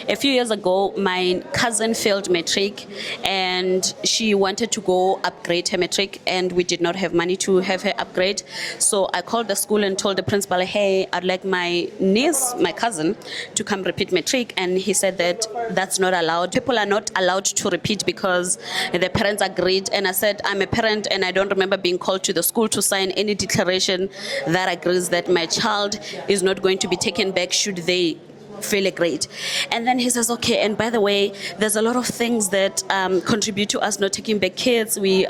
A few years ago, my cousin failed matric and she wanted to go upgrade her matric, and we did not have money to have her upgrade. So I called the school and told the principal, hey, I'd like my niece, my cousin, to come repeat matric. And he said that that's not allowed. People are not allowed to repeat because the parents agreed. And I said, I'm a parent and I don't remember being called to the school to sign any declaration that agrees that my child is not going to be taken back should they fail a grade. And then he says, okay, and by the way, there's a lot of things that contribute to us not taking back kids. We're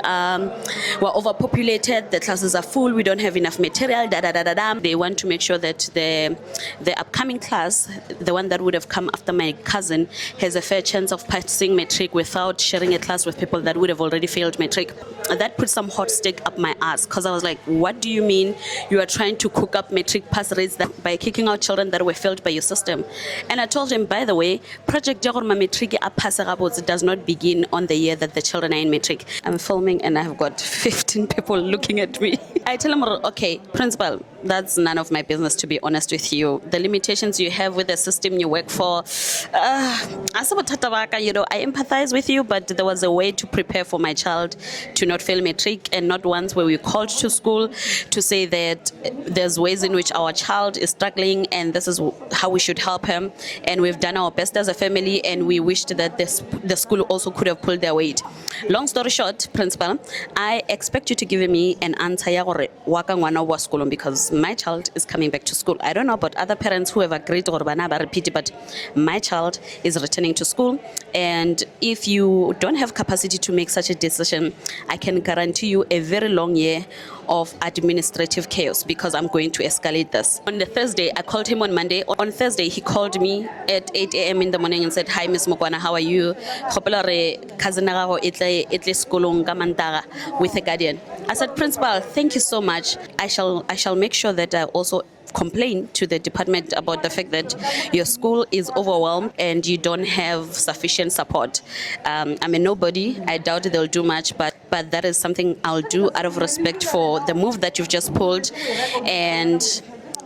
overpopulated, the classes are full, we don't have enough material, da da da da da. They want to make sure that the upcoming class, the one that would have come after my cousin, has a fair chance of passing matric without sharing a class with people that would have already failed matric. That put some hot stick up my ass, because I was like, what do you mean you are trying to cook up matric pass rates by kicking out children that were failed by your system? And I told him, by the way, Project Jagorma Matric does not begin on the year that the children are in matric. I'm filming and I've got 15 people looking at me. I tell him, okay, principal, that's none of my business, to be honest with you. The limitations you have with the system you work for, I empathize with you, but there was a way to prepare for my child to not fail matric, and not once were we called to school to say that there's ways in which our child is struggling and this is how we should help him. And we've done our best as a family, and we wished that the school also could have pulled their weight. Long story short, principal, I expect you to give me an answer because my child is coming back to school. I don't know about other parents who have agreed or repeat, but my child is returning to school. And if you don't have capacity to make such a decision, I can guarantee you a very long year of administrative chaos, because I'm going to escalate this. On the Thursday, I called him on Monday. On Thursday, he called me at 8 a.m. in the morning and said, hi, Miss Mokwana, how are you? Cousin with a guardian. I said, principal, thank you so much. I shall make sure that I also complain to the department about the fact that your school is overwhelmed and you don't have sufficient support. I'm a nobody. I doubt they'll do much, but that is something I'll do out of respect for the move that you've just pulled, and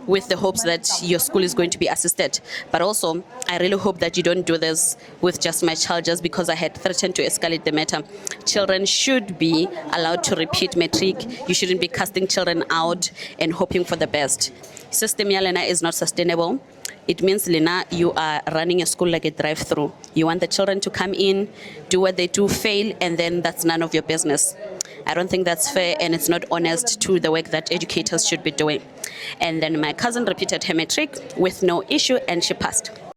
with the hopes that your school is going to be assisted. But also, I really hope that you don't do this with just my child, just because I had threatened to escalate the matter. Children should be allowed to repeat matric. You shouldn't be casting children out and hoping for the best. System Yalena is not sustainable. It means, Lena, you are running a school like a drive-through. You want the children to come in, do what they do, fail, and then that's none of your business. I don't think that's fair, and it's not honest to the work that educators should be doing. And then my cousin repeated her matric with no issue, and she passed.